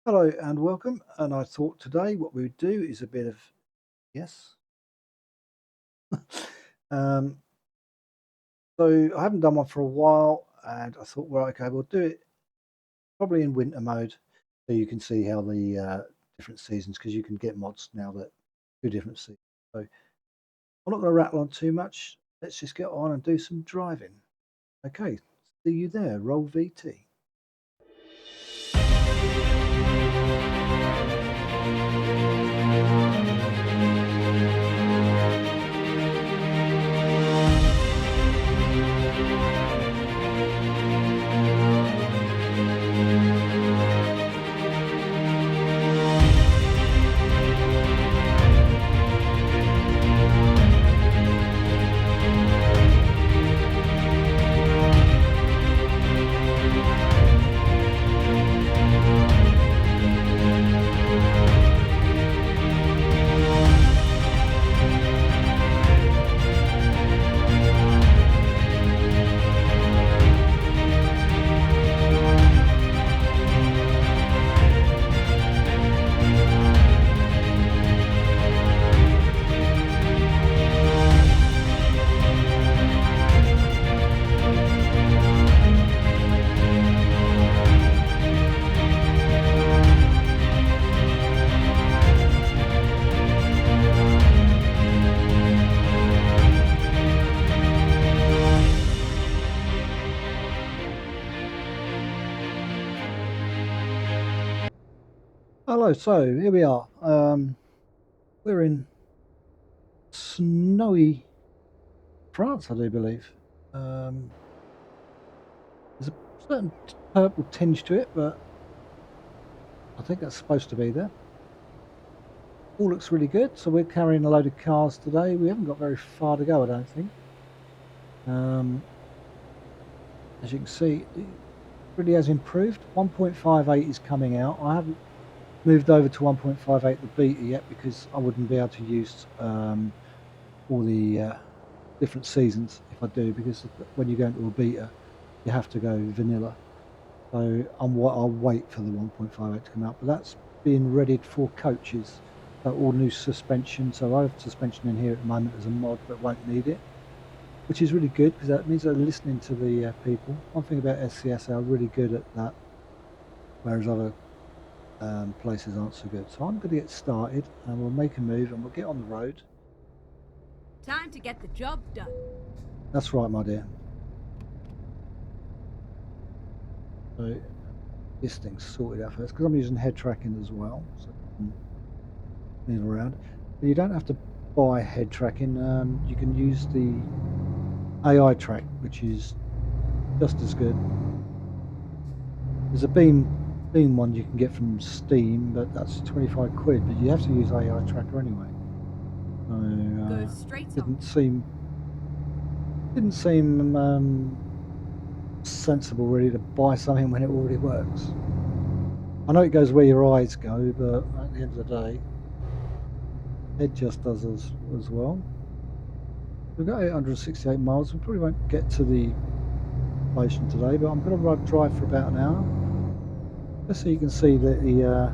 Hello and welcome. And I thought today what we would do is a bit of yes. um, so I haven't done one for a while, and I thought, well, okay, we'll do it probably in winter mode, so you can see how the different seasons, because you can get mods now that do different seasons. So I'm not going to rattle on too much. Let's just get on and do some driving. Okay, see you there. Roll VT. Hello, so here we are. We're in snowy France, I do believe. There's a certain purple tinge to it, but I think that's supposed to be there. All looks really good. So we're carrying a load of cars today. We haven't got very far to go, I don't think. As you can see, it really has improved. 1.58 is coming out. I haven't moved over to 1.58 the beta yet because I wouldn't be able to use all the different seasons if I do, because when you go into a beta you have to go vanilla. So I'll wait for the 1.58 to come out, but that's being readied for coaches. So all new suspension. So I have suspension in here at the moment as a mod, but won't need it, which is really good because that means they're listening to the people. One thing about SCS, they're really good at that, whereas other places aren't so good. So I'm going to get started and we'll make a move and we'll get on the road. Time to get the job done. That's right, my dear. So this thing's sorted out first because I'm using head tracking as well, so I can move around. But you don't have to buy head tracking. You can use the AI track, which is just as good. There's a beam one you can get from Steam, but that's 25 quid. But you have to use AI tracker anyway. Go straight didn't seem sensible really to buy something when it already works. I know it goes where your eyes go, but at the end of the day, it just does as well. We've got 868 miles. We probably won't get to the station today, but I'm going to drive for about an hour, just so you can see that the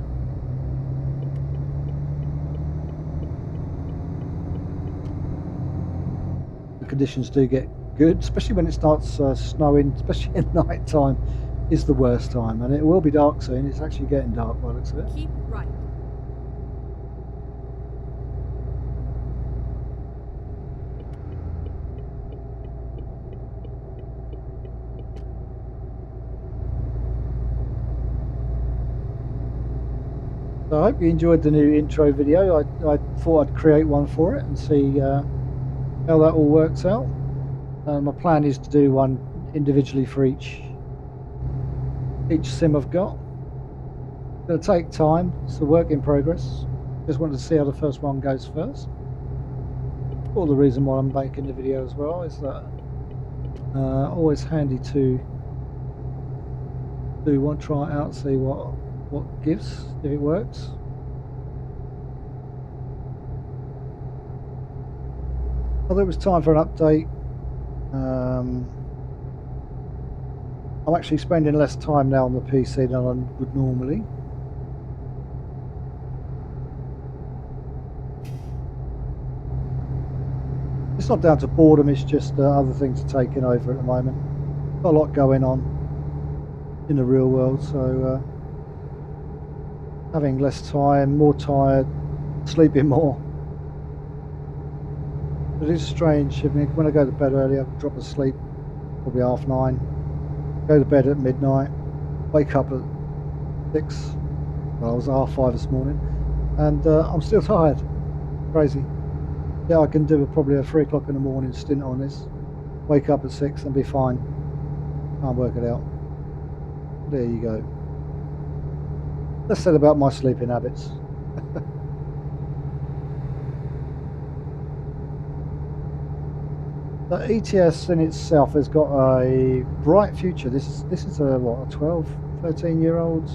conditions do get good, especially when it starts snowing, especially at night time is the worst time, and it will be dark soon. It's actually getting dark by the looks of it. Keep right. So I hope you enjoyed the new intro video. I thought I'd create one for it and see how that all works out. My plan is to do one individually for each sim I've got. It's going to take time. It's a work in progress. Just wanted to see how the first one goes first. All the reason why I'm making the video as well is that always handy to do one, try it out, see what gives, if it works. Well, it was time for an update. I'm actually spending less time now on the PC than I would normally. It's not down to boredom, it's just other things are taking over at the moment. Got a lot going on in the real world, so having less time, more tired, sleeping more. It is strange. I mean, when I go to bed early, I drop asleep probably 9:30, go to bed at midnight, wake up at 6. Well, I was 5:30 this morning, and I'm still tired. Crazy. Yeah, I can do probably a 3 o'clock in the morning stint on this. Wake up at 6 and be fine. Can't work it out. There you go. That's said about my sleeping habits. The ETS in itself has got a bright future. This is a what, a 12, 13-year-old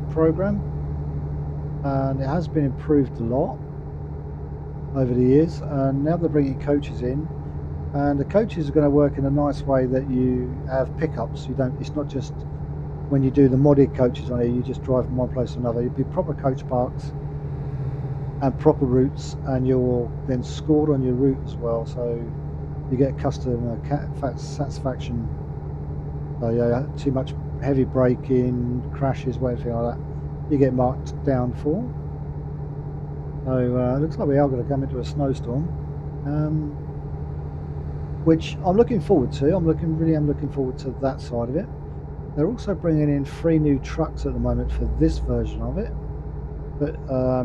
program, and it has been improved a lot over the years. And now they're bringing coaches in, and the coaches are going to work in a nice way that you have pickups. You don't. It's not just when you do the modded coaches on here, you just drive from one place to another. You'd be proper coach parks and proper routes, and you're then scored on your route as well, so you get customer satisfaction. So yeah, too much heavy braking, crashes, whatever like that, you get marked down for. So it looks like we are going to come into a snowstorm, which I'm looking forward to. Really am looking forward to that side of it. They're also bringing in 3 new trucks at the moment for this version of it. But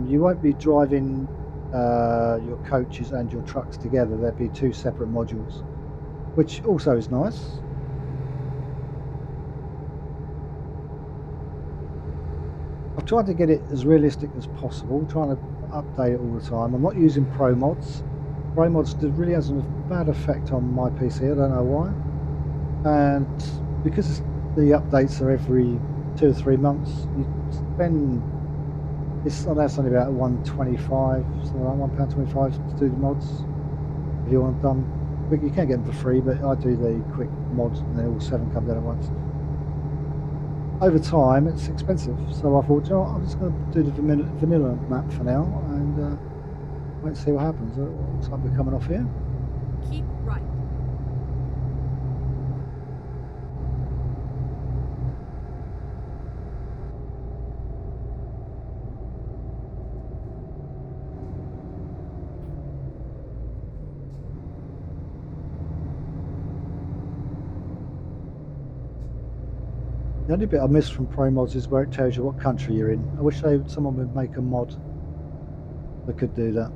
you won't be driving your coaches and your trucks together. There'll be 2 separate modules, which also is nice. I've tried to get it as realistic as possible, trying to update it all the time. I'm not using Pro Mods. Pro Mods really has a bad effect on my PC. I don't know why. And because the updates are every 2 or 3 months, you spend... that's only about £1.25, something like £1.25 to do the mods. If you want them done quick, you can get them for free, but I do the quick mods and then all 7 come down at once. Over time, it's expensive, so I thought, you know what, I'm just going to do the vanilla map for now and wait and see what happens. It looks like we're coming off here. Keep right. The only bit I miss from Pro Mods is where it tells you what country you're in. I wish someone would make a mod that could do that.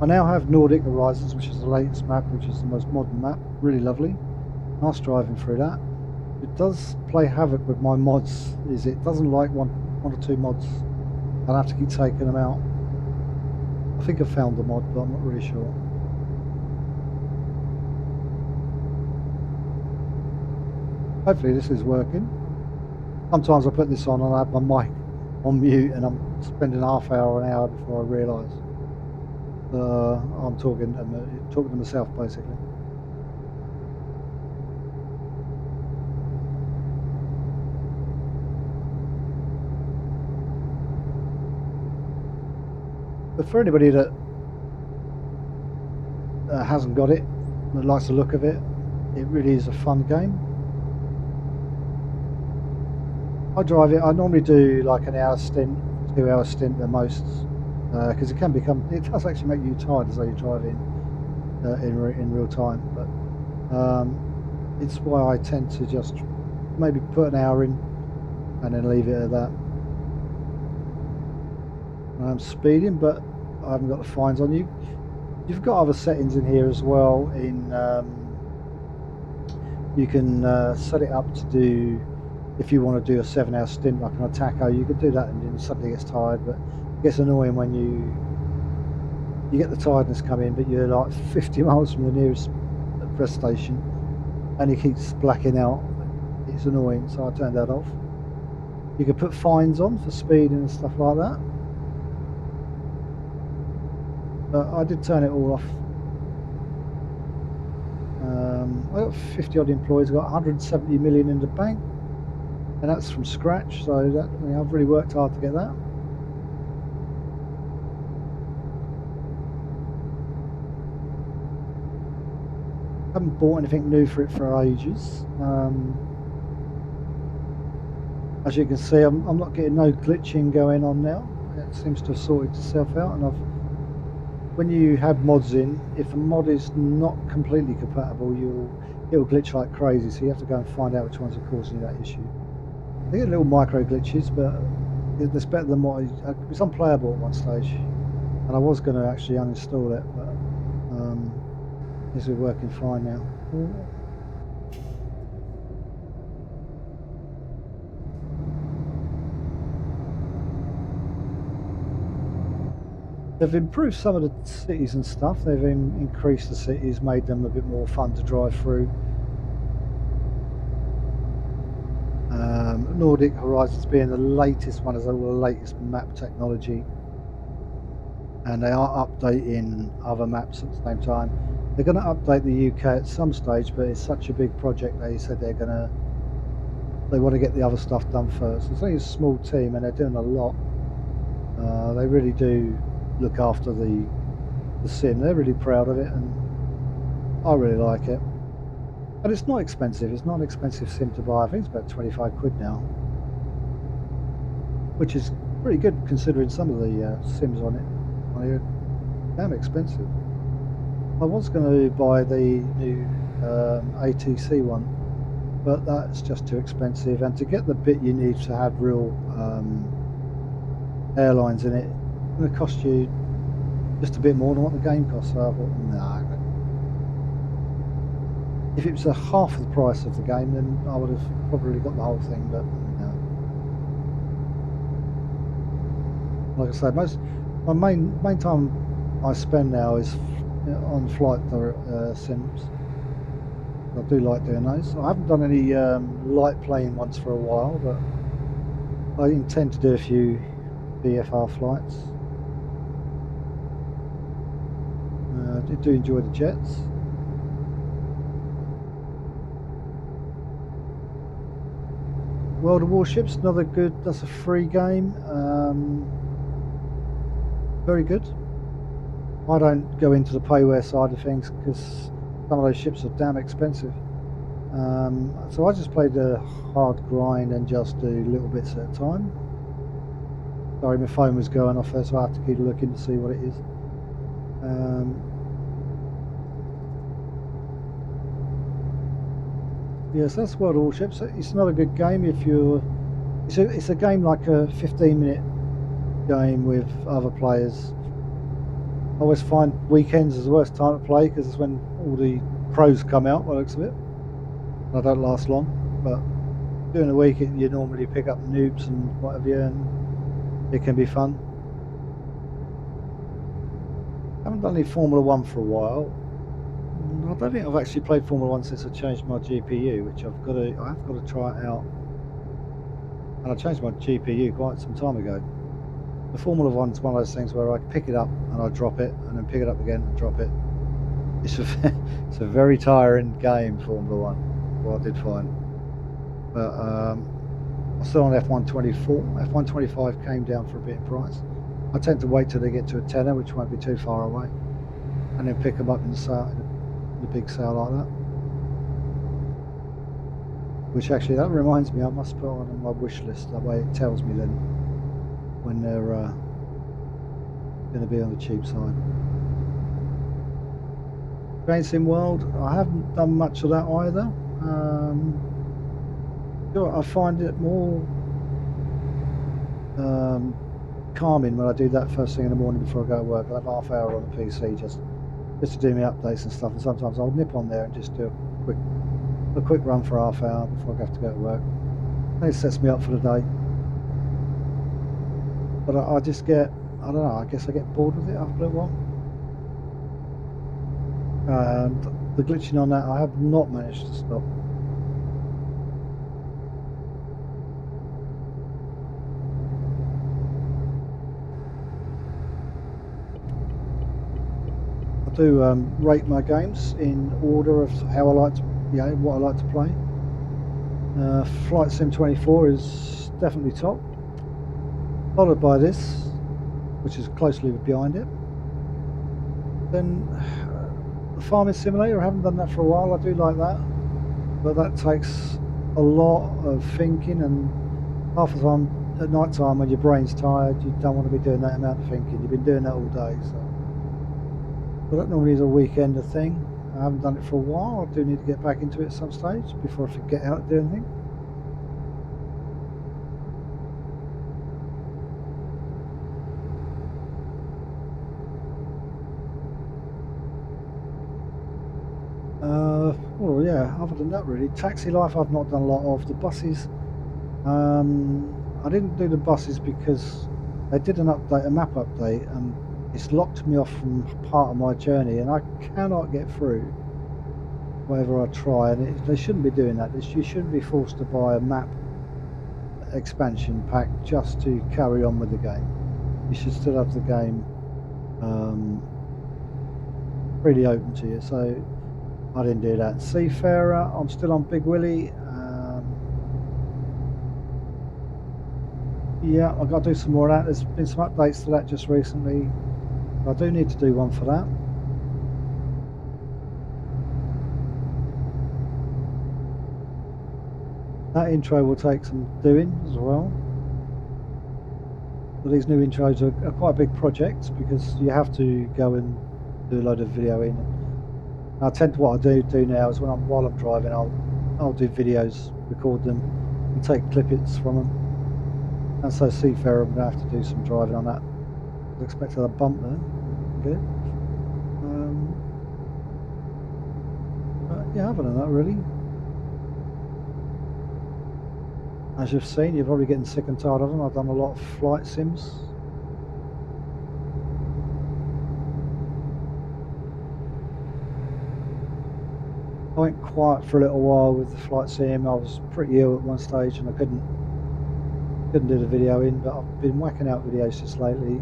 I now have Nordic Horizons, which is the latest map, which is the most modern map. Really lovely. Nice driving through that. It does play havoc with my mods. It doesn't like one or 2 mods. I'll have to keep taking them out. I think I found the mod, but I'm not really sure. Hopefully this is working. Sometimes I put this on and I have my mic on mute and I'm spending half hour, an hour before I realise I'm talking to myself basically. But for anybody that hasn't got it, that likes the look of it, it really is a fun game. I drive it. I normally do like an hour stint, 2 hour stint the most, because it does actually make you tired as though you're driving in real time. But it's why I tend to just maybe put an hour in and then leave it at that. I'm speeding, but I haven't got the fines on you. You've got other settings in here as well. You can set it up to do, if you want to do a 7-hour stint like an attacker, you could do that and then suddenly gets tired. But it gets annoying when you get the tiredness come in, but you're like 50 miles from the nearest rest station and it keeps blacking out. It's annoying, so I turned that off. You can put fines on for speed and stuff like that. But I did turn it all off. I got 50 odd employees, I got 170 million in the bank, and that's from scratch, so that, you know, I've really worked hard to get that. Haven't bought anything new for it for ages. As you can see, I'm not getting no glitching going on now. It seems to have sorted itself out, and when you have mods in, if a mod is not completely compatible, it'll glitch like crazy, so you have to go and find out which ones are causing you that issue. They get little micro glitches, but it's better than what it's unplayable at one stage, and I was going to actually uninstall it, but this is working fine now. They've improved some of the cities and stuff. They've increased the cities, made them a bit more fun to drive through. Nordic Horizons being the latest one, has all the latest map technology, and they are updating other maps at the same time. They're going to update the UK at some stage, but it's such a big project. They said they want to get the other stuff done first. It's only a small team, and they're doing a lot. They really do look after the sim. They're really proud of it, and I really like it. And it's not expensive. It's not an expensive sim to buy. I think it's about 25 quid now, which is pretty good considering some of the sims on it are damn expensive. I was going to buy the new ATC one, but that's just too expensive, and to get the bit you need to have real airlines in it, it's going to cost you just a bit more than what the game costs. So I thought, nah. If it was a half of the price of the game, then I would have probably got the whole thing, but no. Like I say, my main time I spend now is on flight sims. I do like doing those. I haven't done any light plane ones for a while, but I intend to do a few VFR flights. I do enjoy the jets. World of Warships, another good, that's a free game. Very good. I don't go into the payware side of things because some of those ships are damn expensive. So I just play the hard grind and just do little bits at a time. Sorry, my phone was going off there, so I have to keep looking to see what it is. Yes, that's World of Warships. It's not a good game if you're... It's a game like a 15-minute game with other players. I always find weekends is the worst time to play because it's when all the pros come out, by the looks of it. I don't last long, but during the week you normally pick up noobs and whatever, and it can be fun. I haven't done any Formula 1 for a while. I don't think I've actually played Formula 1 since I changed my GPU, which I have got to try it out. And I changed my GPU quite some time ago. The Formula 1 is one of those things where I pick it up and I drop it, and then pick it up again and drop it. It's a very tiring game, Formula 1. Well, I did find. But I'm still on F124. F125 came down for a bit in price. I tend to wait till they get to a tenner, which won't be too far away, and then pick them up in the big sale like that. Which actually, that reminds me, I must put on my wish list. That way it tells me then when they're going to be on the cheap side. Train Sim World, I haven't done much of that either. I find it more calming when I do that first thing in the morning before I go to work. I have half hour on the PC just to do my updates and stuff, and sometimes I'll nip on there and just do a quick run for half hour before I have to go to work. And it sets me up for the day. But I just get, I don't know, I guess I get bored with it after a while. And the glitching on that, I have not managed to stop. do rate my games in order of how I like to, what I like to play. Flight Sim 24 is definitely top, followed by this, which is closely behind it. Then the Farming Simulator, I haven't done that for a while. I do like that, but that takes a lot of thinking, and half the time at night time when your brain's tired, you don't want to be doing that amount of thinking. You've been doing that all day, so that normally is a weekender thing. I haven't done it for a while. I do need to get back into it at some stage before I forget how to do anything. Well, yeah, other than that really, taxi life I've not done a lot of. The buses, I didn't do the buses because they did an update, a map update, and it's locked me off from part of my journey, and I cannot get through whatever I try, and they shouldn't be doing that. You shouldn't be forced to buy a map expansion pack just to carry on with the game. You should still have the game really open to you, so I didn't do that. Seafarer, I'm still on Big Willie. Yeah, I've got to do some more of that. There's been some updates to that just recently. I do need to do one for that. That intro will take some doing as well. But these new intros are quite big projects because you have to go and do a load of videoing. And I tend to, what I do now is while I'm driving, I'll do videos, record them, and take clippets from them. And so Seafarer, I'm going to have to do some driving on that. I expected a bump there. Good. But yeah, other than that, really. As you've seen, you're probably getting sick and tired of them. I've done a lot of flight sims. I went quiet for a little while with the flight sim. I was pretty ill at one stage and I couldn't do the video in, but I've been whacking out videos just lately.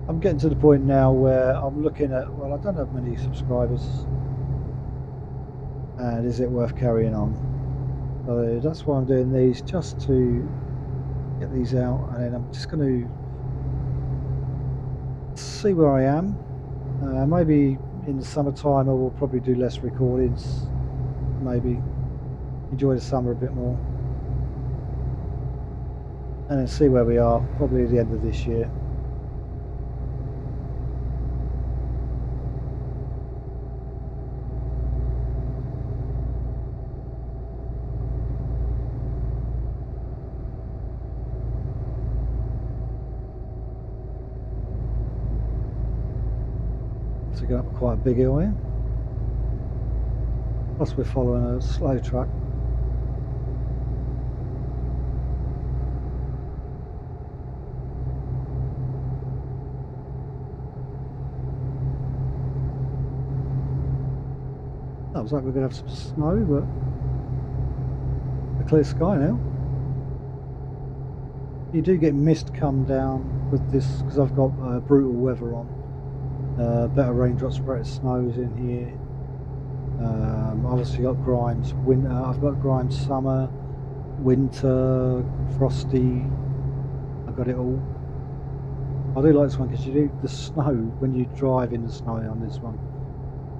I'm getting to the point now where I'm looking at, well, I don't have many subscribers, and is it worth carrying on? So that's why I'm doing these, just to get these out, and then I'm just going to see where I am. Maybe in the summertime I will probably do less recordings, maybe enjoy the summer a bit more, and then see where we are, probably at the end of this year. So going up quite a big hill here. Plus we're following a slow truck. Looks like we're going to have some snow, but a clear sky now. You do get mist come down with this because I've got brutal weather on. Better raindrops, better snows in here. Obviously got Grimes winter. I've got Grimes summer, winter, frosty. I've got it all. I do like this one because you do the snow when you drive in the snow on this one.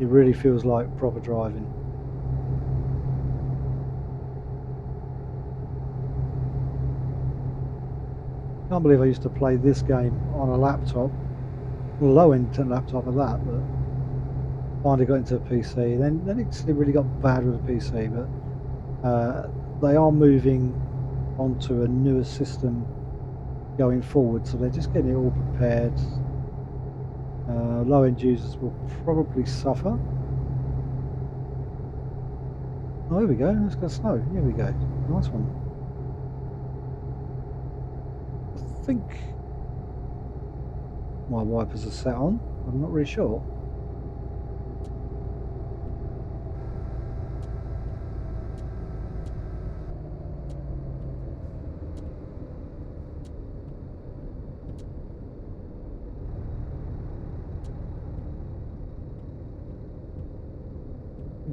It really feels like proper driving. Can't believe I used to play this game on a laptop, a low-end laptop of that, but finally got into a PC. Then it really got bad with the PC, but they are moving onto a newer system going forward, so they're just getting it all prepared. Low-end users will probably suffer. Oh, here we go. It's got snow. Here we go. Nice one. I think my wipers are set on. I'm not really sure.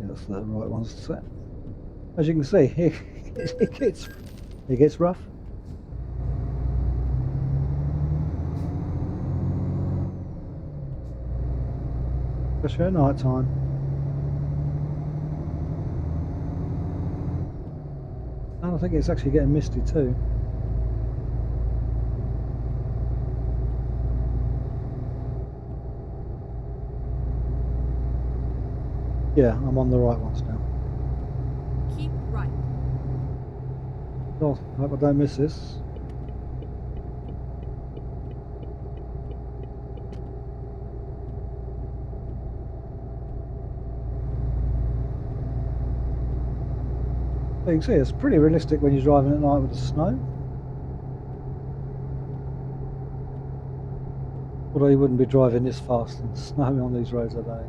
that's the right ones to set. As you can see, it gets rough. Especially at night time. And I think it's actually getting misty too. Yeah, I'm on the right ones now. Keep right. Oh, I hope I don't miss this. You can see it's pretty realistic when you're driving at night with the snow. Although you wouldn't be driving this fast in snow on these roads, I think.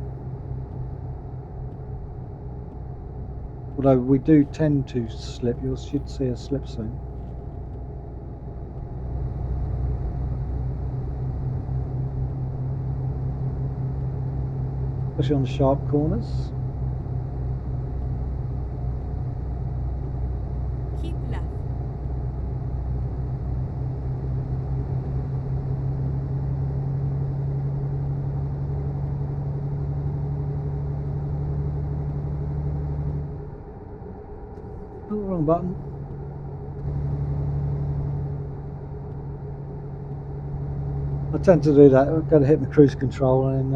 Although we do tend to slip, you should see a slip soon. Especially on the sharp corners. Keep left. Oh, wrong button. I tend to do that. I've got to hit my cruise control and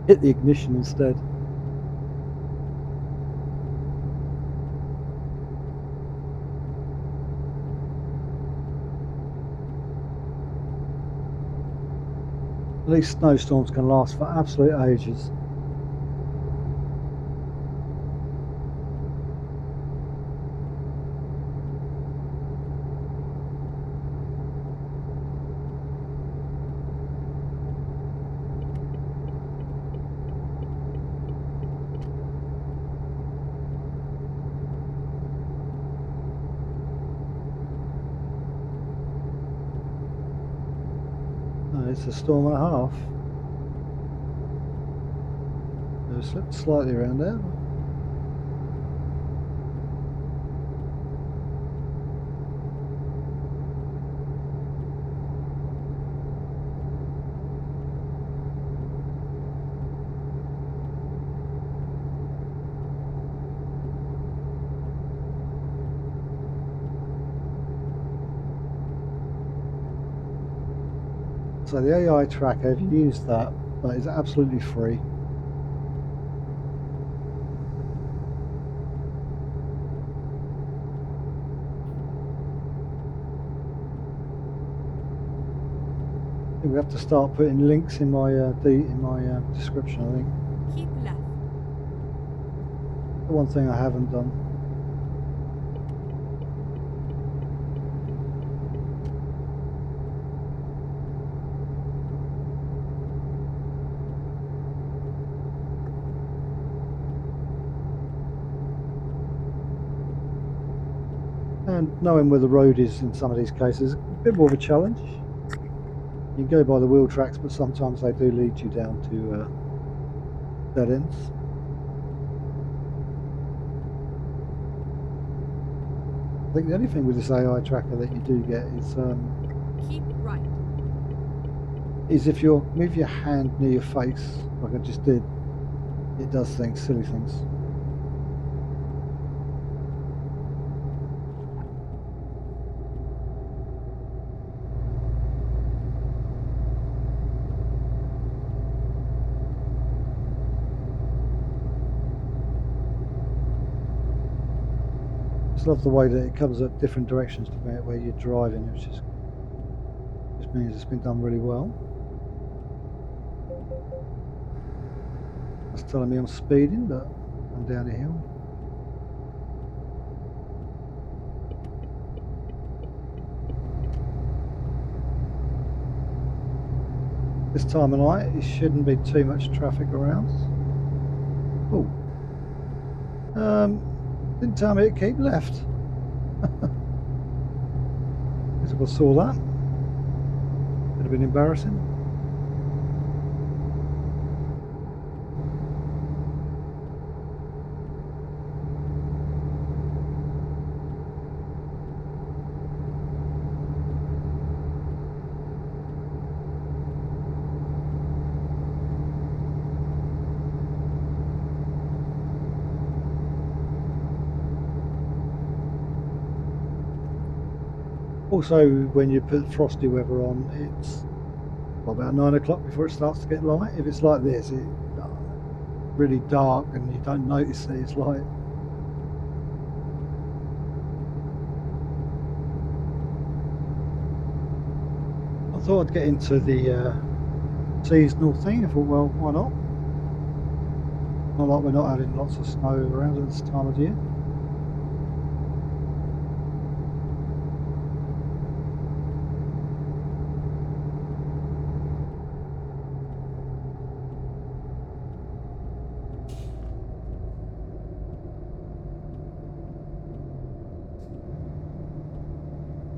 hit the ignition instead. These snowstorms can last for absolute ages. It's a storm and a half. I've slipped slightly around there. So the AI tracker, if you use that is absolutely free. I think we have to start putting links in my description. I think. Keep left. The one thing I haven't done. And knowing where the road is in some of these cases is a bit more of a challenge. You can go by the wheel tracks, but sometimes they do lead you down to dead ends. I think the only thing with this AI tracker that you do get is Keep right. is if you move your hand near your face, like I just did, it does things, silly things. I just love the way that it comes at different directions depending on where you're driving, which just means it's been done really well. That's telling me I'm speeding, but I'm down a hill. This time of night, it shouldn't be too much traffic around. Oh, didn't tell me to keep left. Guess I saw that. Could have been embarrassing. Also, when you put frosty weather on, it's about 9 o'clock before it starts to get light. If it's like this, it's really dark and you don't notice that it's light. I thought I'd get into the seasonal thing. I thought, well, why not? Not like we're not having lots of snow around at this time of year.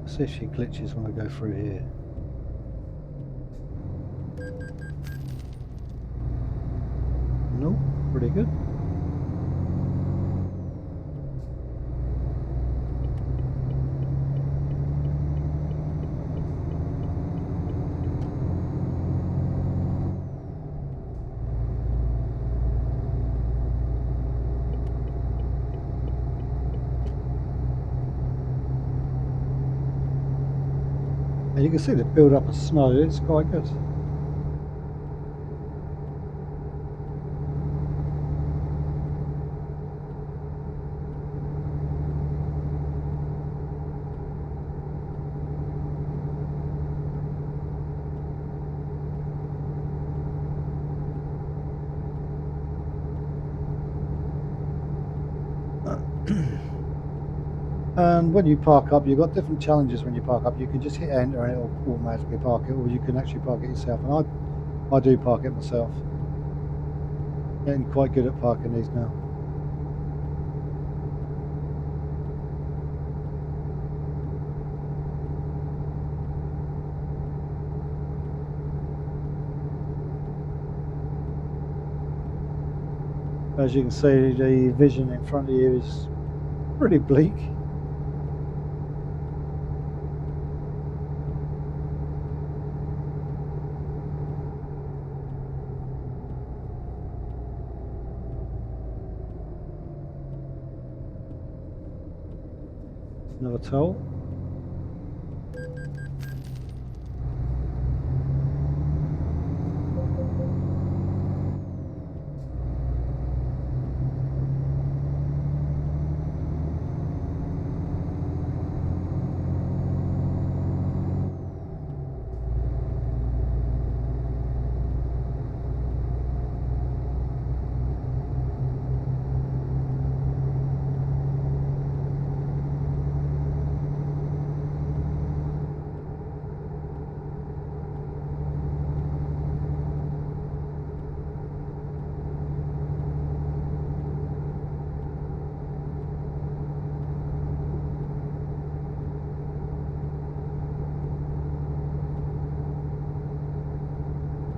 Let's see if she glitches when I go through here. Nope, pretty good. And you can see the build up of snow, it's quite good. And when you park up, you've got different challenges when you park up. You can just hit enter and it'll automatically park it, or you can actually park it yourself. And I do park it myself. Getting quite good at parking these now. As you can see, the vision in front of you is pretty bleak. Another toll.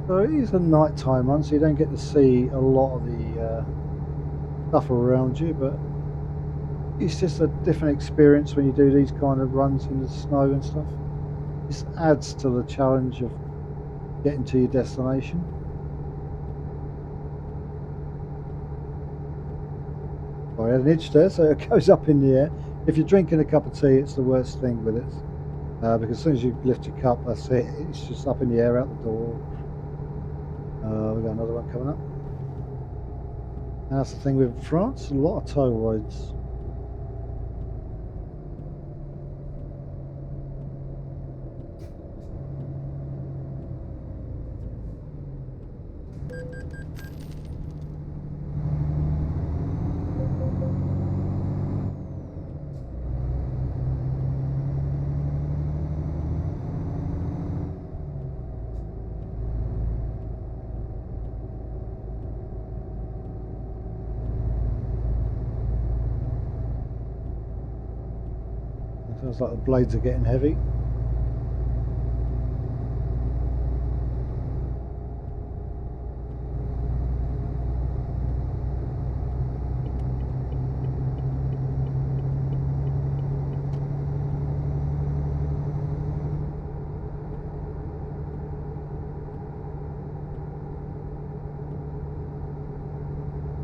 So it is a nighttime run, so you don't get to see a lot of the stuff around you, but it's just a different experience when you do these kind of runs in the snow and stuff. This adds to the challenge of getting to your destination. I had an itch there, so it goes up in the air. If you're drinking a cup of tea, it's the worst thing with it, because as soon as you lift your cup, that's it. It's just up in the air out the door. We've got another one coming up. And that's the thing with France, a lot of toll roads. It sounds like the blades are getting heavy.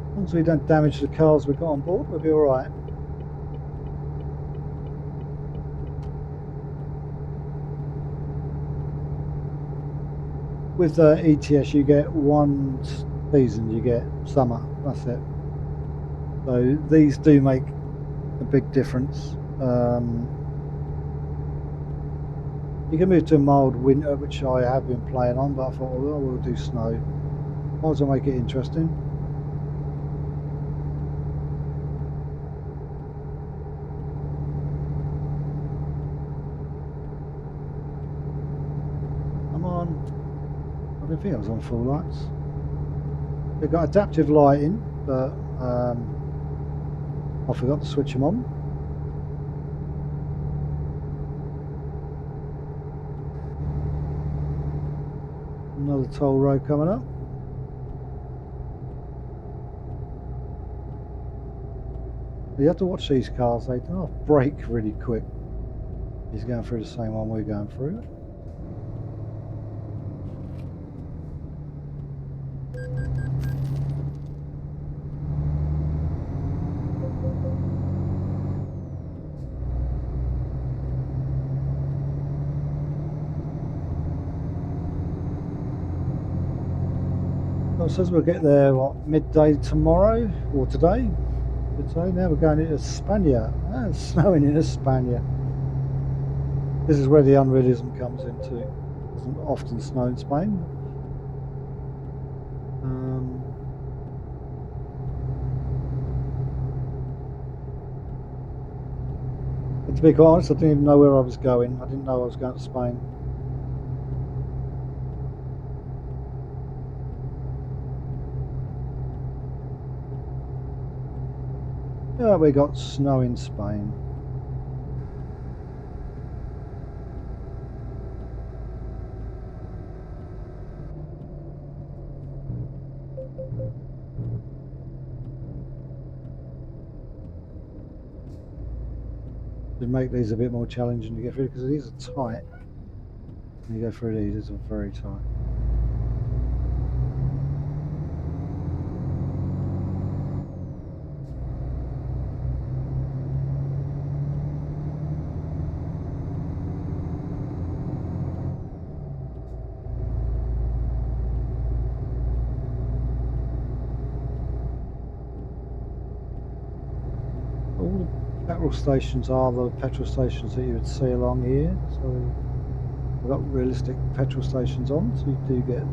As long as we don't damage the cars we've got on board, we'll be alright. with the ETS, you get one season, you get summer, that's it. So these do make a big difference. You can move to a mild winter, which I have been playing on, but I thought, well, we'll do snow. Might as well make it interesting. Come on. I didn't think I was on full lights. They've got adaptive lighting, but I forgot to switch them on. Another toll road coming up. You have to watch these cars, they do not brake really quick. He's going through the same one we're going through. Well, it says we'll get there, what, midday tomorrow, or today? Today. Now we're going into Spania. Ah, it's snowing in Spania. This is where the unrealism comes into. It doesn't often snow in Spain. But to be quite honest, I didn't even know where I was going. I didn't know I was going to Spain. Yeah, we got snow in Spain. To make these a bit more challenging to get through, because these are tight. When you go through these are very tight. All the petrol stations are the petrol stations that you would see along here. So we've got realistic petrol stations on, so you do get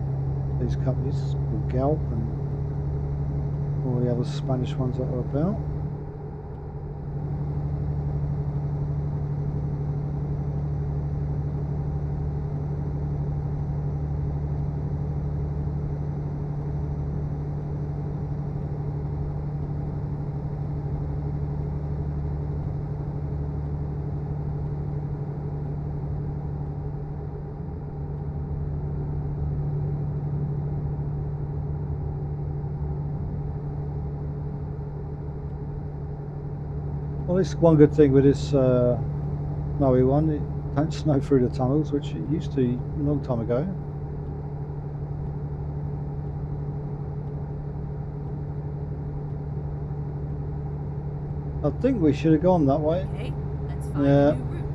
these companies called Galp and all the other Spanish ones that are about. Well, it's one good thing with this snowy one, it don't snow through the tunnels, which it used to a long time ago. I think we should have gone that way. Okay, let's find a new route.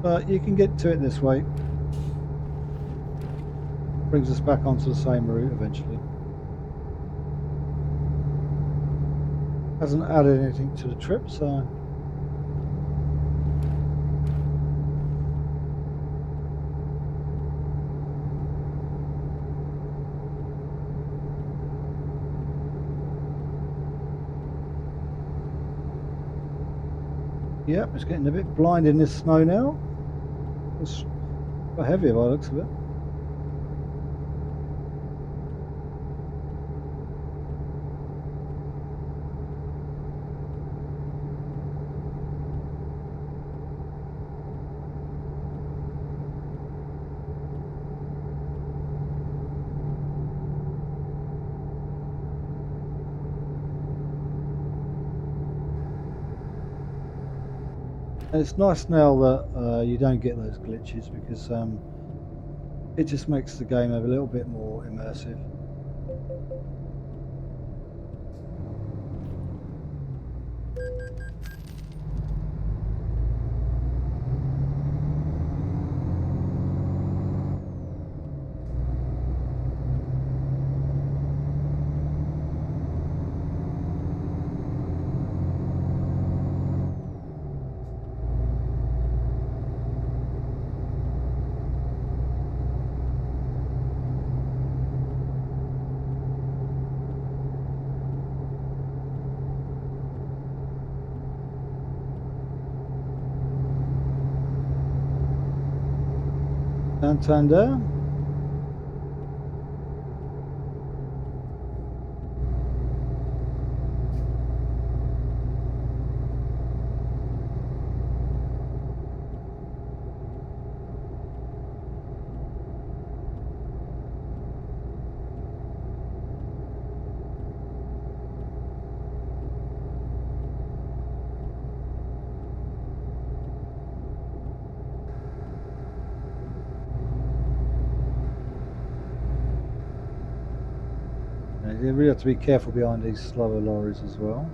But you can get to it this way. Brings us back onto the same route eventually. Hasn't added anything to the trip, so yep, it's getting a bit blind in this snow now. It's quite heavy by the looks of it. And it's nice now that you don't get those glitches, because it just makes the game a little bit more immersive. Santander. You really have to be careful behind these slower lorries as well.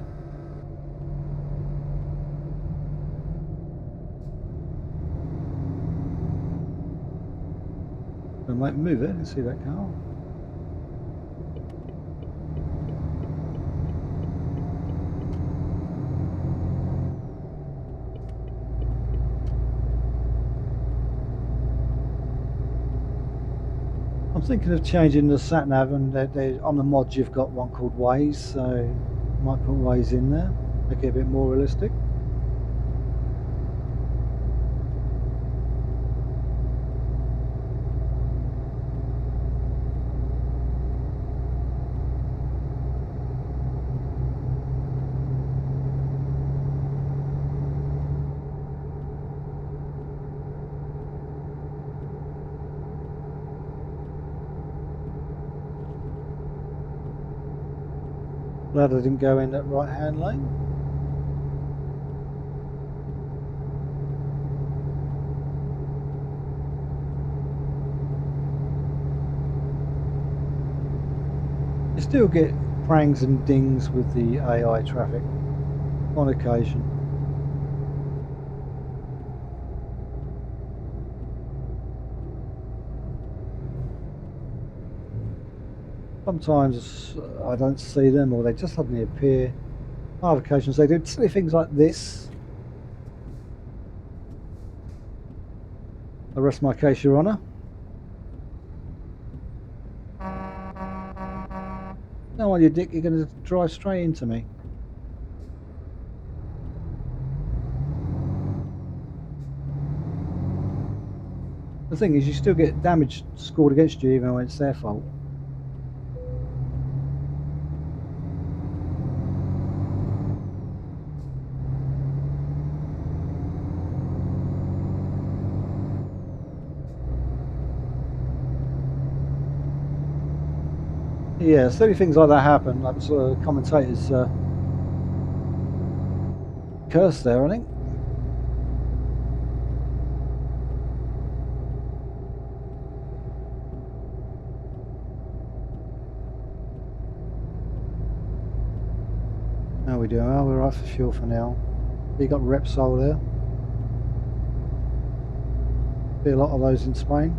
I might move it. I can see that car. I'm thinking of changing the sat nav, and on the mod you've got one called Waze, so I might put Waze in there, make it a bit more realistic. Glad I didn't go in that right hand lane. You still get prangs and dings with the AI traffic on occasion. Sometimes I don't see them, or they just suddenly appear. On other occasions they do silly things like this. I rest my case, Your Honour. No, you dick, you're going to drive straight into me. The thing is, you still get damage scored against you even when it's their fault. Yeah, silly things like that happen. Like sort of commentators curse there, I think. How are we doing? Oh, we're right for fuel for now. You got Repsol there. Be a lot of those in Spain.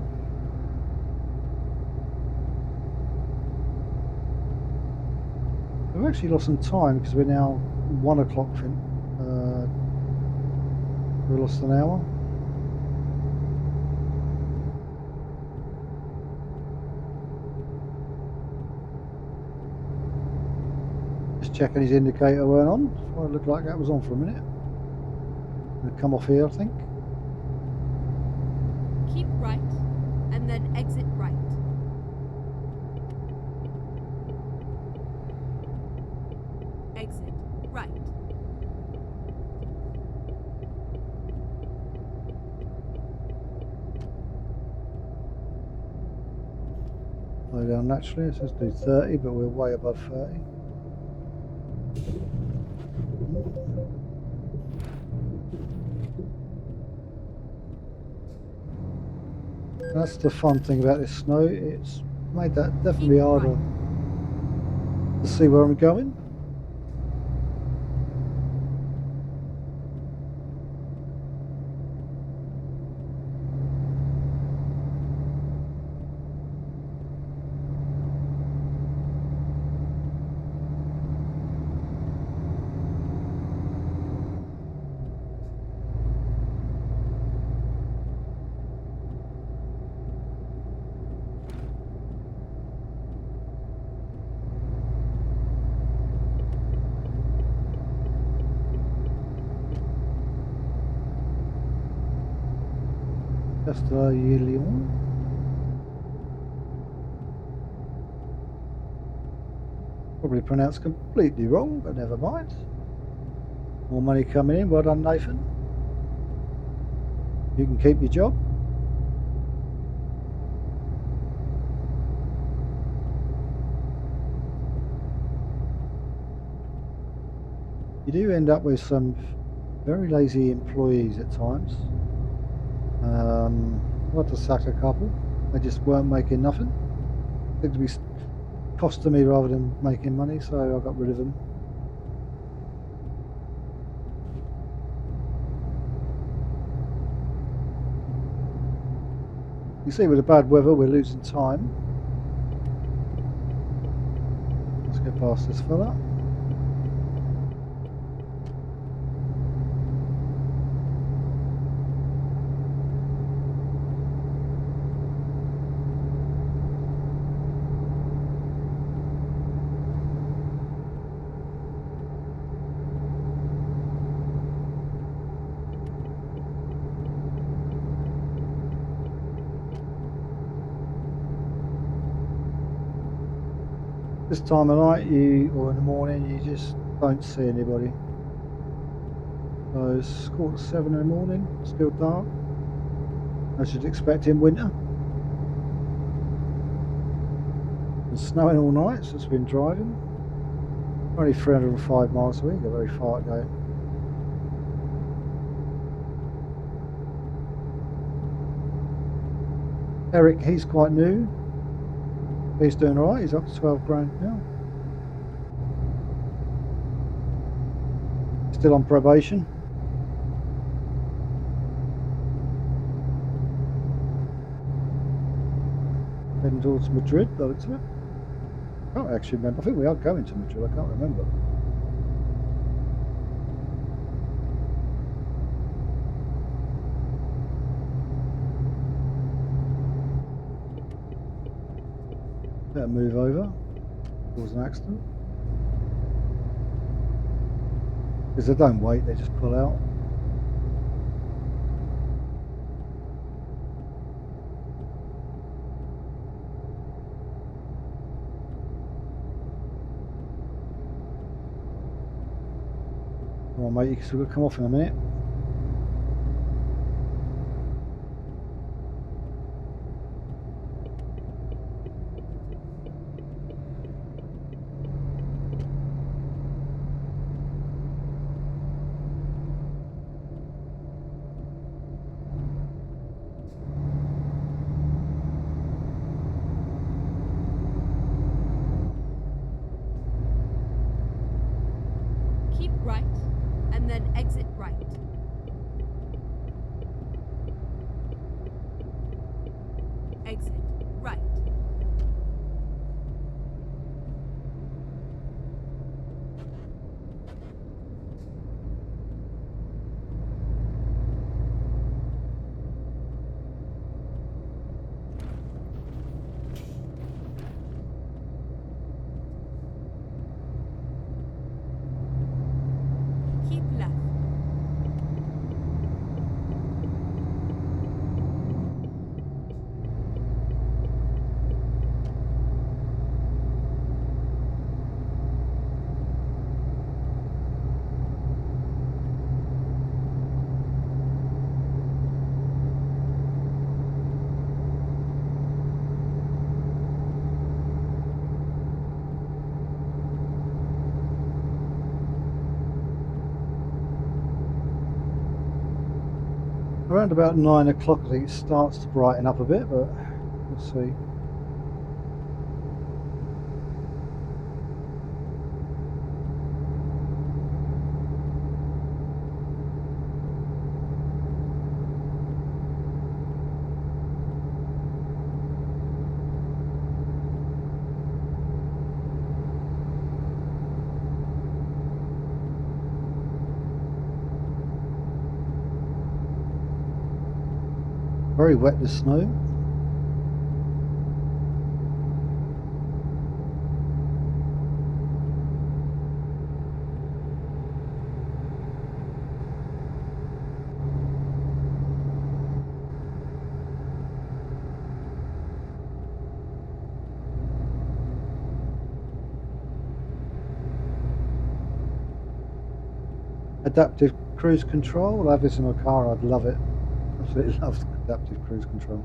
We've actually lost some time because we're now 1 o'clock. We lost an hour. Just checking his indicator weren't on. Well, it looked like that was on for a minute. Gonna come off here, I think. Keep right, and then exit right. Exit right. Slow down naturally. It says do 30, but we're way above 30. That's the fun thing about this snow. It's made that definitely harder to see where I'm going. Castellion. Probably pronounced completely wrong, but never mind. More money coming in. Well done, Nathan. You can keep your job. You do end up with some very lazy employees at times. I had to sack a couple. They just weren't making nothing. Seemed to be costing me rather than making money, so I got rid of them. You see, with the bad weather, we're losing time. Let's get past this fella. This time of night, or in the morning, you just don't see anybody. So it's 7:15 in the morning, still dark, as you'd expect in winter. It's snowing all night since we've been driving. Only 305 miles away, got very far to go. Eric, he's quite new. He's doing all right. He's up to 12 grand now. Still on probation. Heading towards Madrid, by the looks of it. I can't actually remember. I think we are going to Madrid. I can't remember. Better move over. Cause an accident. Because they don't wait, they just pull out. Come on, mate, you can still come off in a minute. Keep right, and then exit right. Exit right. Keep left. Around about 9 o'clock, I think it starts to brighten up a bit, but we'll see. Very wet, the snow. Adaptive cruise control. I'll have this in my car. I'd love it. Absolutely love adaptive cruise control.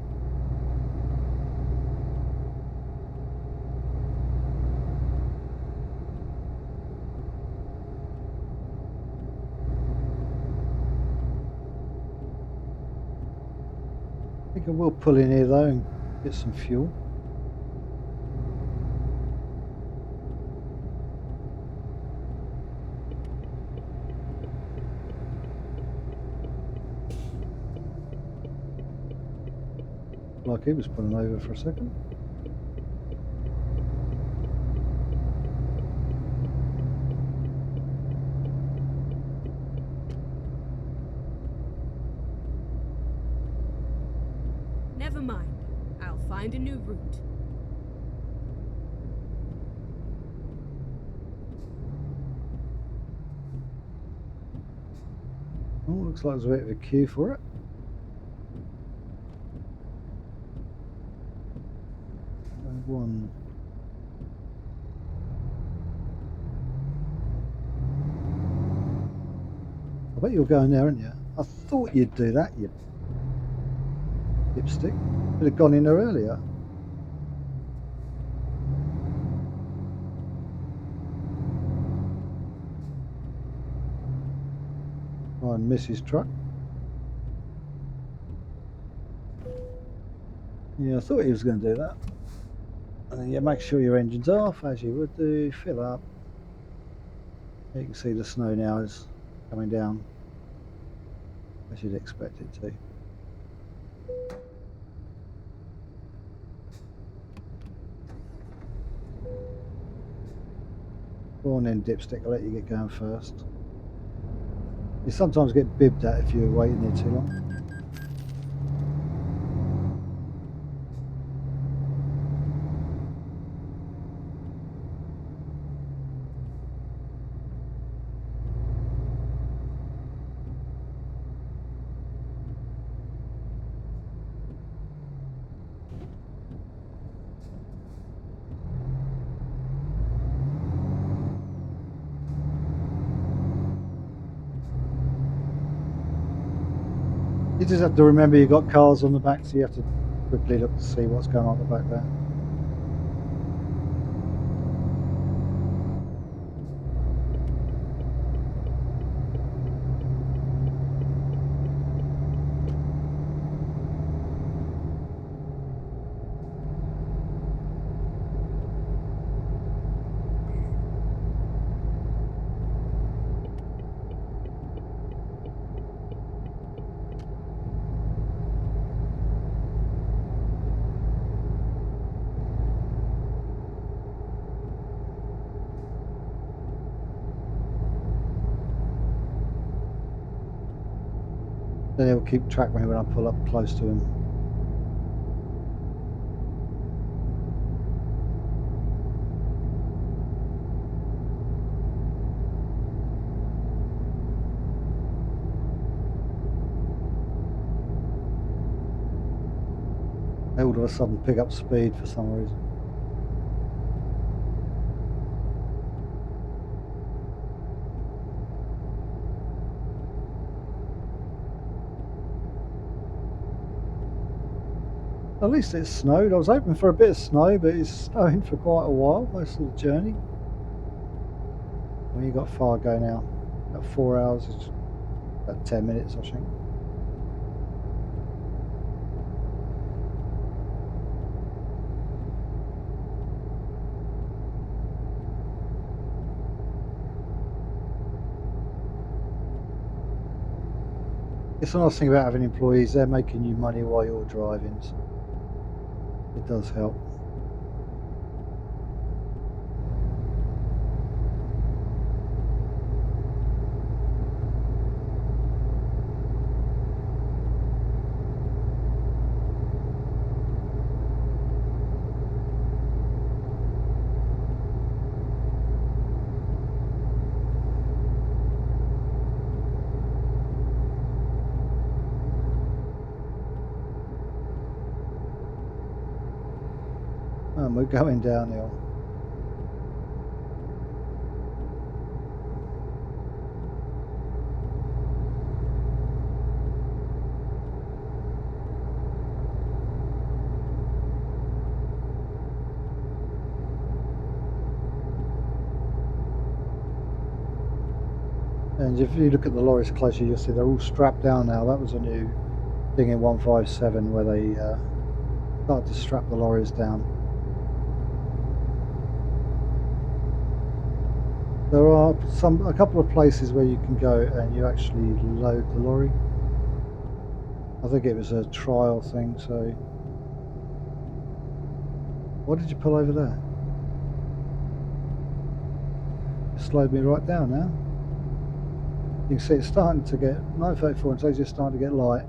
I think I will pull in here though and get some fuel. Like it was pulling over for a second. Never mind. I'll find a new route. Oh, looks like there's a bit of a queue for it. One. I bet you're going there, aren't you? I thought you'd do that, you dipstick. Could have gone in there earlier. Oh, and miss his truck. Yeah, I thought he was going to do that. And then you make sure your engine's off, as you would do. Fill up. You can see the snow now is coming down, as you'd expect it to. Go on then, dipstick. I'll let you get going first. You sometimes get bibbed at if you're waiting there too long. You just have to remember you've got cars on the back, so you have to quickly look to see what's going on at the back there. Then he'll keep track of me when I pull up close to him. They all of a sudden pick up speed for some reason. At least it snowed. I was hoping for a bit of snow, but it's snowing for quite a while, most of the journey. Well, you got far to go now. About 4 hours, it's about 10 minutes, I think. It's a nice thing about having employees. They're making you money while you're driving, so it does help. And we're going downhill. And if you look at the lorries closer, you'll see they're all strapped down now. That was a new thing in 157 where they started to strap the lorries down. There are a couple of places where you can go and you actually load the lorry. I think it was a trial thing, so... What did you pull over there? It slowed me right down now. You can see it's starting to get... 934 and so it's just starting to get light.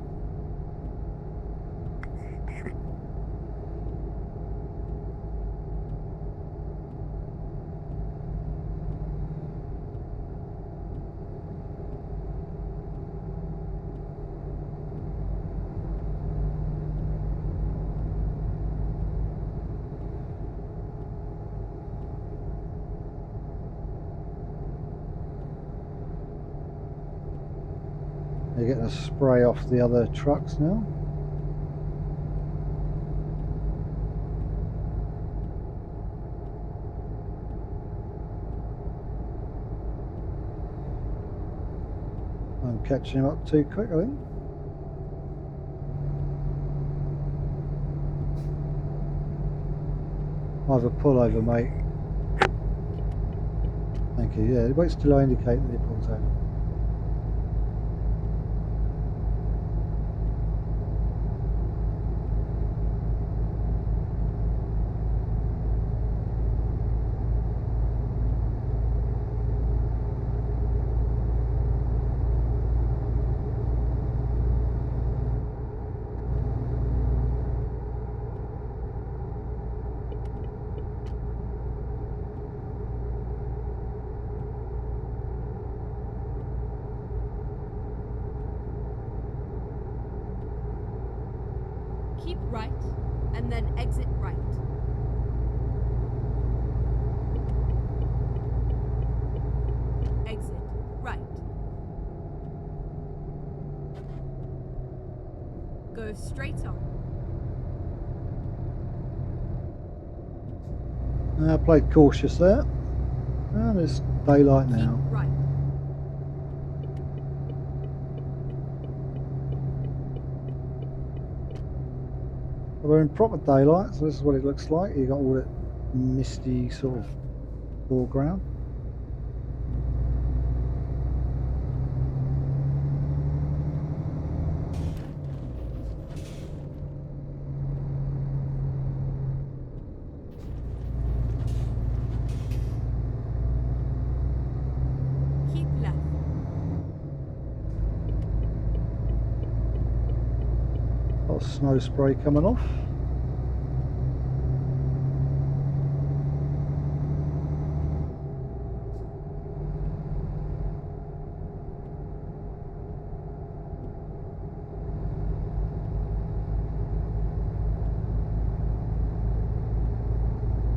They're getting a spray off the other trucks now. I'm catching him up too quick, I think. I have a pull over, mate. Thank you. Yeah, wait till I indicate that he pulls over. Keep right, and then exit right. Exit right. Go straight on. I played cautious there. And it's daylight Keep now. right. We're in proper daylight, so this is what it looks like. You got all that misty sort of foreground. Keep left. Got snow spray coming off.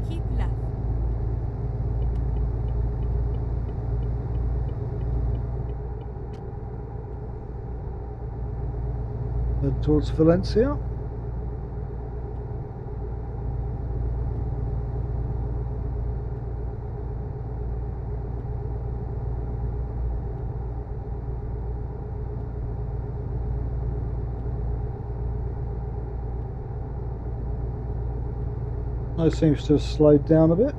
Keep left. Head towards Valencia. Snow seems to have slowed down a bit.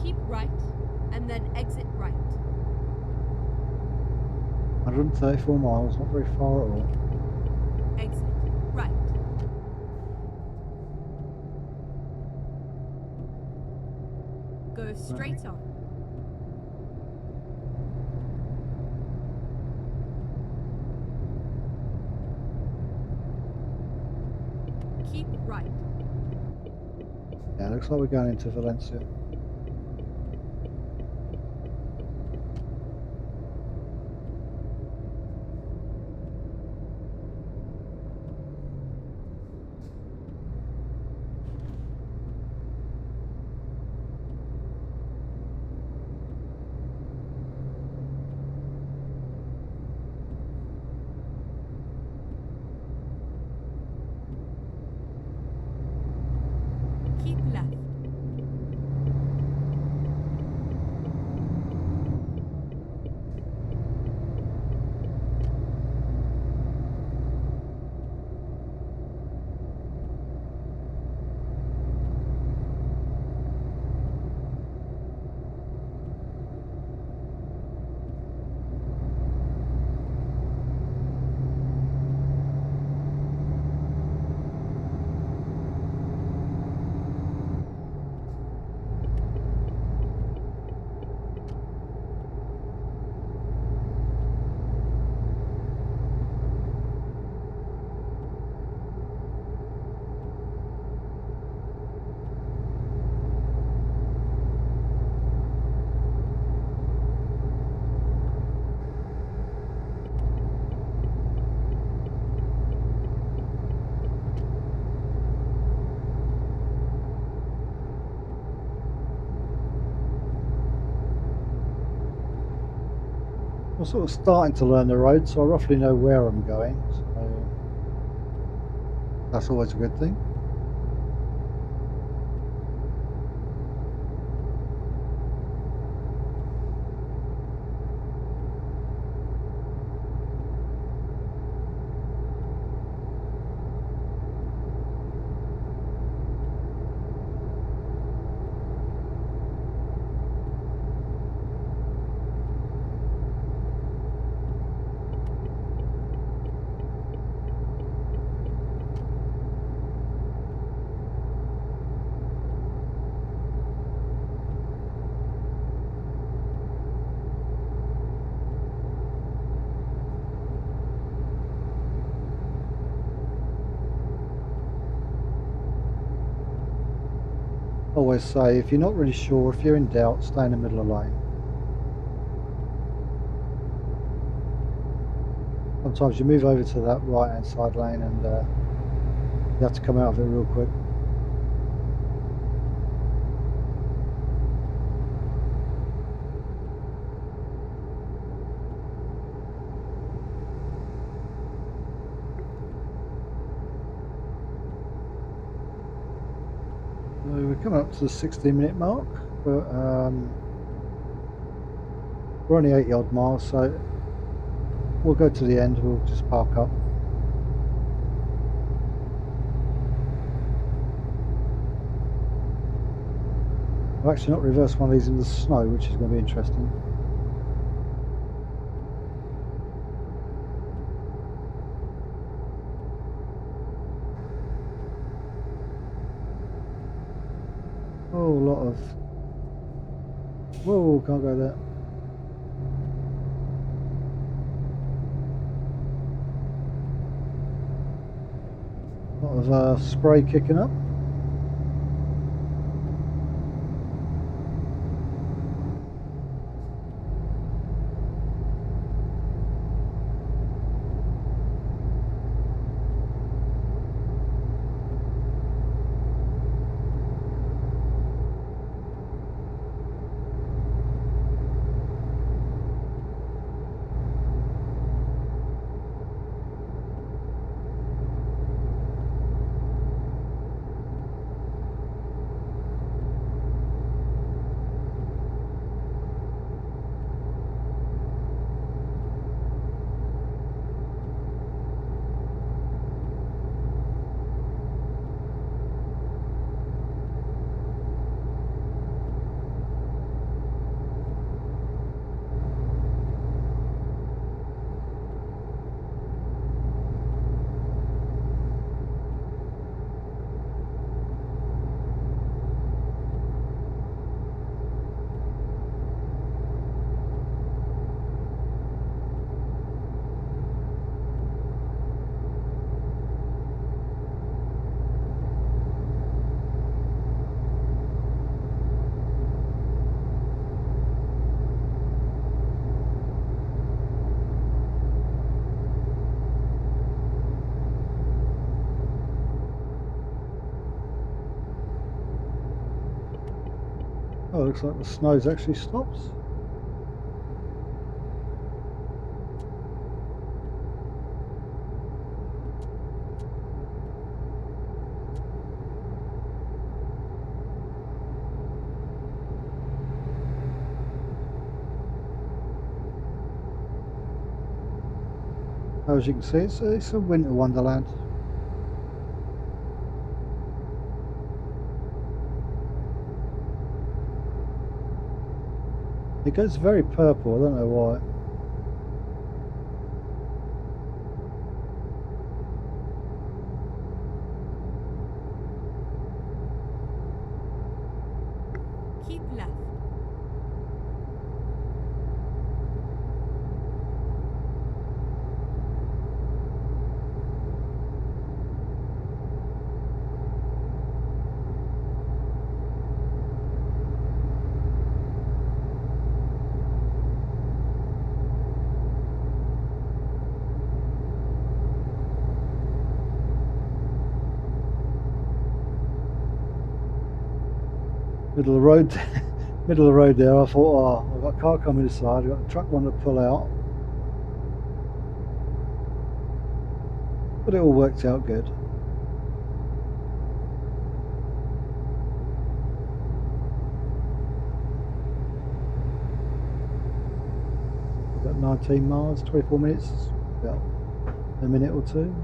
Keep right, and then exit right. 134 miles, not very far at all. Exit right. Go straight on. Keep right. Yeah, looks like we're going into Valencia. I'm sort of starting to learn the road, so I roughly know where I'm going. So that's always a good thing. Always say, if you're not really sure, if you're in doubt, stay in the middle of the lane. Sometimes you move over to that right hand side lane and you have to come out of it real quick. So we're coming up to the 16-minute mark, but we're only 80 odd miles, so we'll go to the end. We'll just park up. I've actually not reversed one of these in the snow, which is going to be interesting. Oh, a lot of... Whoa, can't go there. A lot of spray kicking up. Oh, it looks like the snow's actually stopped. As you can see, it's a winter wonderland. It goes very purple, I don't know why. Keep left. Middle of the road, middle of the road there. I thought, oh, I've got a car coming this side. I've got a truck wanting to pull out. But it all worked out good. We've got 19 miles, 24 minutes, about a minute or two.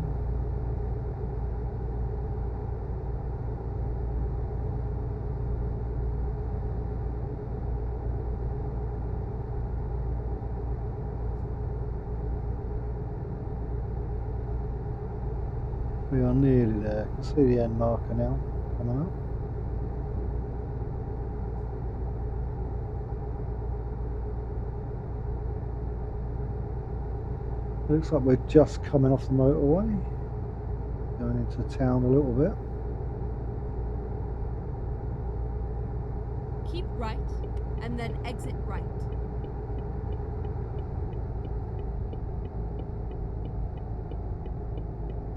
We are nearly there. You can see the end marker now coming up. It looks like we're just coming off the motorway, going into town a little bit. Keep right, and then exit right.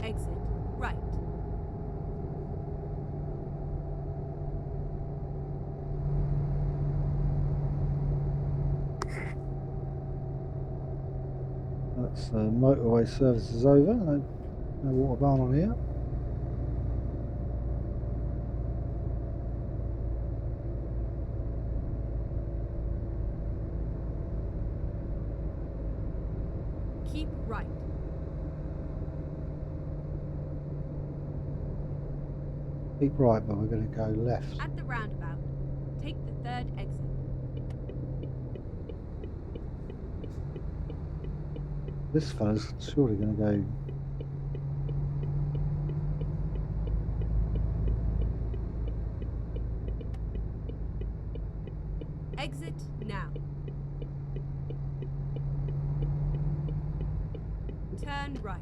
Exit right. That's the motorway service is over. No water barn on here. Keep right. Keep right, but we're going to go left. At the roundabout, take the third exit. This fella's surely going to go. Exit now. Turn right.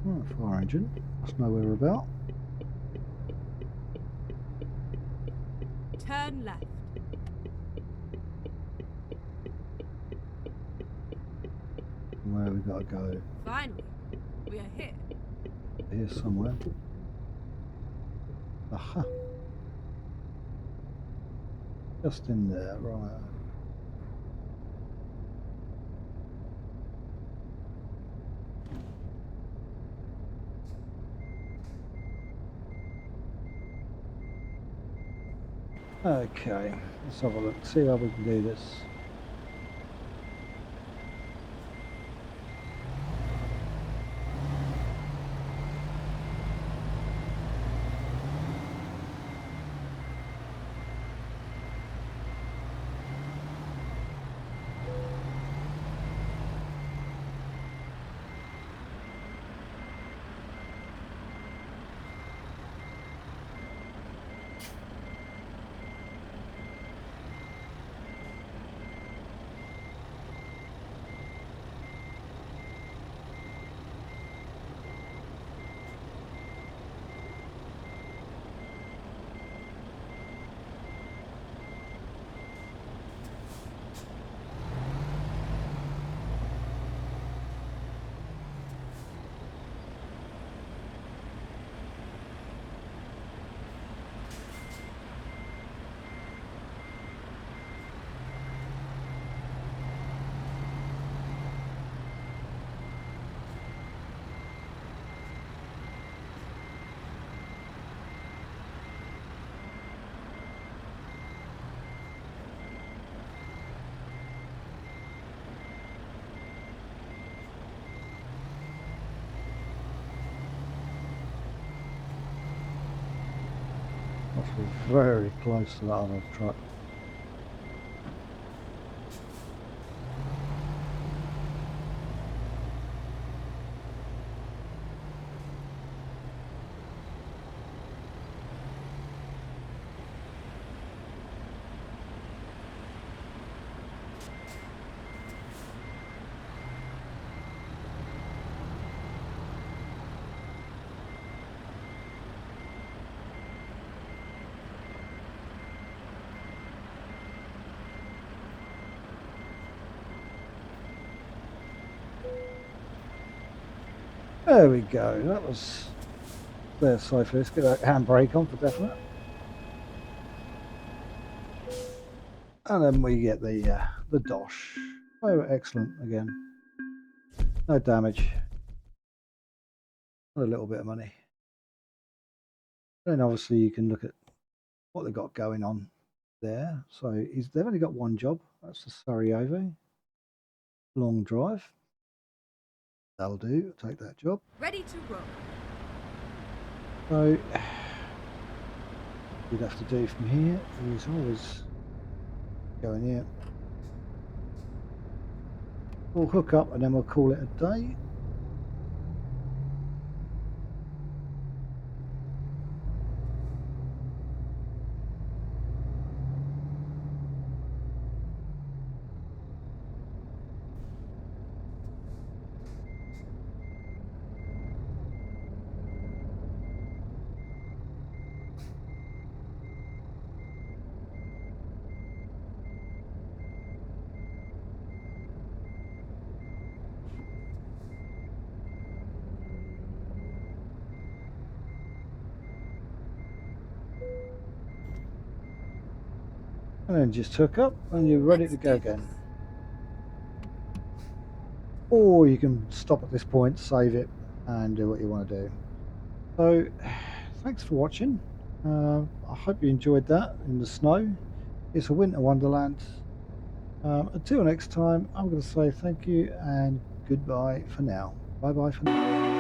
Oh, fire engine. Must know where we're about. Turn left. Where we got to go? Finally, we are here. Here somewhere. Aha. Just in there, right. Okay, let's have a look, see how we can do this. We're very close to that other truck. There we go. That was there safely. Let's get that handbrake on for definite. And then we get the dosh. Oh, excellent again. No damage. Not a little bit of money. Then obviously you can look at what they've got going on there. So they've only got one job. That's the Sarajevo. Long drive. That'll do. Take that job. Ready to roll. So you'd have to do from here is always going here. We'll hook up and then we'll call it a day. And then just hook up and you're ready to go again. Or you can stop at this point, save it and do what you want to do. So thanks for watching. I hope you enjoyed that in the snow. It's a winter wonderland. Until next time, I'm going to say thank you and goodbye for now. Bye bye for now.